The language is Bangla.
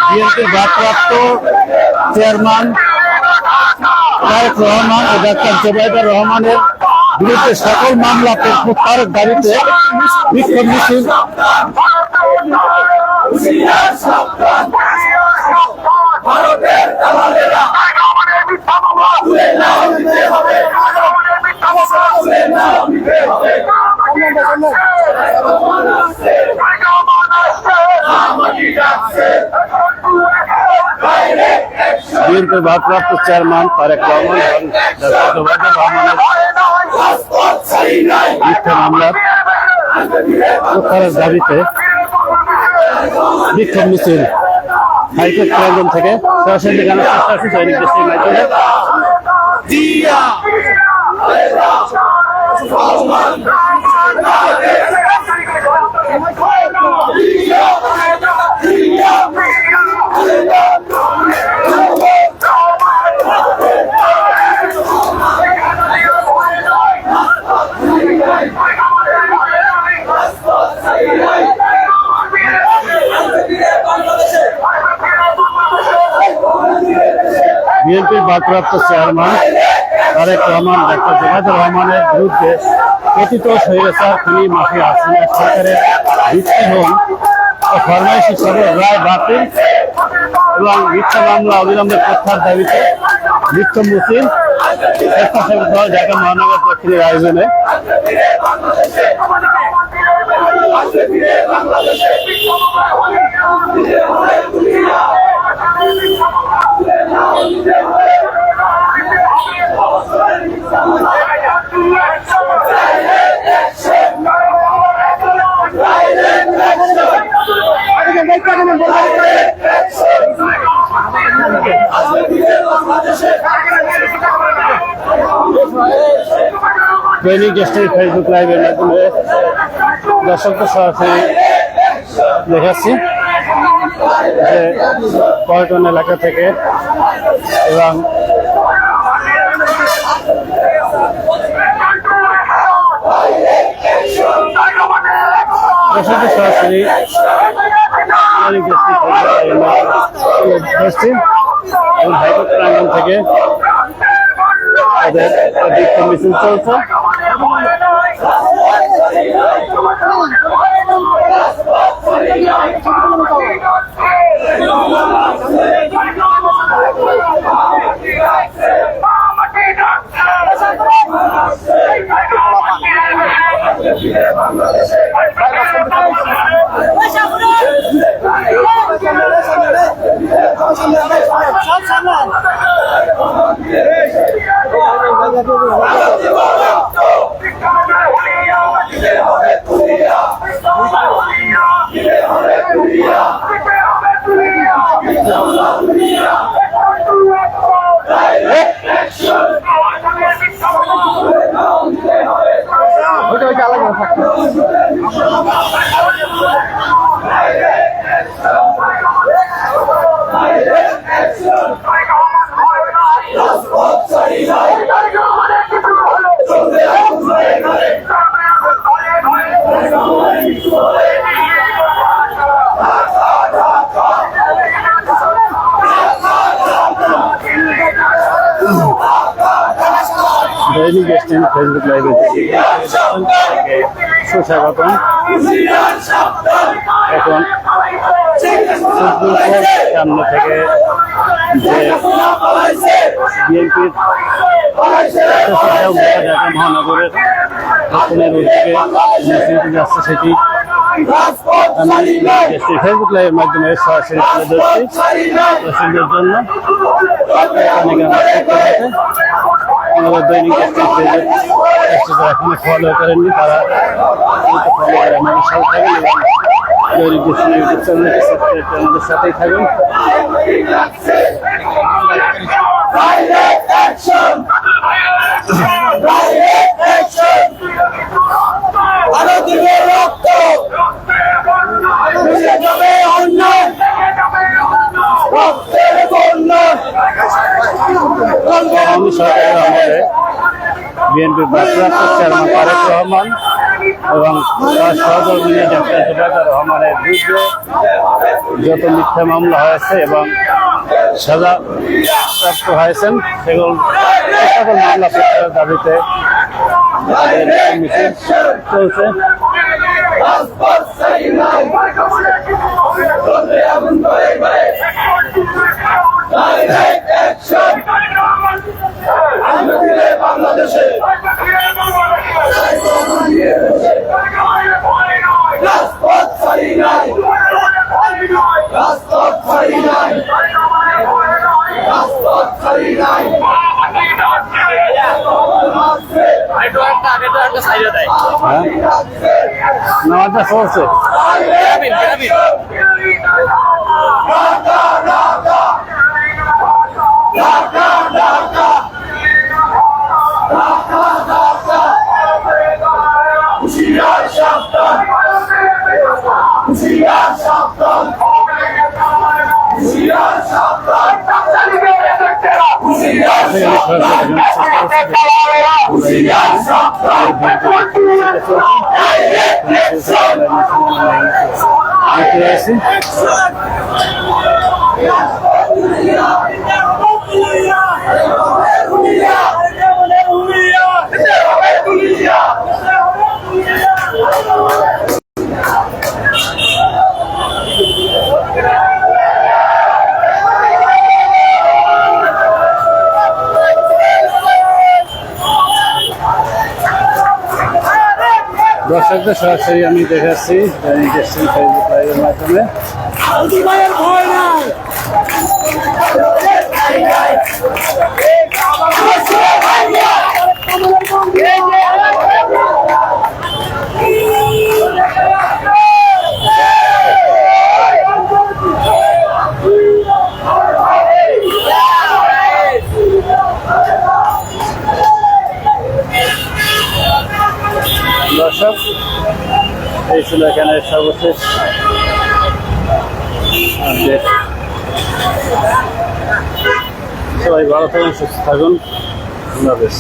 বিএনপির ভারপ্রাপ্ত চেয়ারম্যান তারেক রহমান ও ডাক্তার জুবাইদুর রহমানের বিরুদ্ধে সকল মামলা প্রত্যাহারের দাবিতে বিক্ষোভ মিছিল বিএনপির ভারপ্রাপ্ত চেয়ারম্যান তারেক রহমান এবং ডাক্তার জুবাইদুর রহমানের মিথ্যা মামলার প্রত্যাহারের দাবিতে বিক্ষোভ মিছিল হাইকোর্ট প্রাঙ্গণ থেকে সরাসরি জানার চেষ্টা করছি দৈনিক দেশের মাধ্যমে। বিএনপির ভারপ্রাপ্ত চেয়ারম্যান তারেক রহমান ডাক্তার জুবাইদুর রহমানের বিরুদ্ধে কথিত স্বৈরাচার খুনি মাফিয়া হাসিনা সরকারের ভিত্তিহীন ও ফরমাইশি সরকার রায় বাতিল এবং মিথ্যা মামলা অবিলম্বে প্রত্যাহার দাবিতে বিক্ষোভ মিছিল স্বেচ্ছাসেবক দল ঢাকা মহানগর দক্ষিণের আয়োজনে দৈনিক দেশের ফেসবুক লাইভের মাধ্যমে দর্শকদের সরাসরি দেখাচ্ছি যে পল্টন এলাকা থেকে এবং দর্শকদের সরাসরি দৈনিক দেশের এবং হাইকোর্ট প্রাঙ্গণ থেকে তাদের বিক্ষোভ মিছিল চলছে। দৈনিক দেশের ফেসবুক লাইভে সুস্বাগতম। এখন সামনে থেকে যে বিএনপির ঢাকা মহানগরের দক্ষিণের উদ্যোগে মিছিলটি যাচ্ছে সেটি আমি দেশটির ফেসবুক লাইভের মাধ্যমে সরাসরি তুলে ধরছি দর্শকদের জন্য। আমাদের দৈনিক এখনো ফলো করেননি তারা ফলো করে আমাদের সাথে থাকেন এবং দৈনিক ইউটিউব চ্যানেলকে সাবস্ক্রাইব করে আমাদের সাথেই থাকুন। আওয়ামী সরকারের আমলে বিএনপির ভারপ্রাপ্ত চেয়ারম্যান তারেক রহমান এবং তার সহকর্মী ডাক্তার জুবাইদুর রহমানের বিরুদ্ধে যত মিথ্যা মামলা হয়েছে এবং সাজা প্রাপ্ত হয়েছেন সেগুলো সকল মামলা প্রত্যাহারের দাবিতে মিছিল চলছে। বাংলাদেশে রাজপথ ছাড়ি নাই, রাজপথ ছাড়ি নাই, রাজপথ ছাড়ি নাই। নামাজটা চলছে। হুশিয়ার সাবধান, হুশিয়ার সাবধান, হুশিয়ার সাবধান, হুশিয়ার দর্শকদের সরাসরি আমি দেখাচ্ছি ফেসবুক লাইভের মাধ্যমে। দর্শক এই ছিল এখানে সর্বশেষ আপডেট। সবাই ভালো থাকুন, সুস্থ থাকুন। আল্লাহ হাফেজ।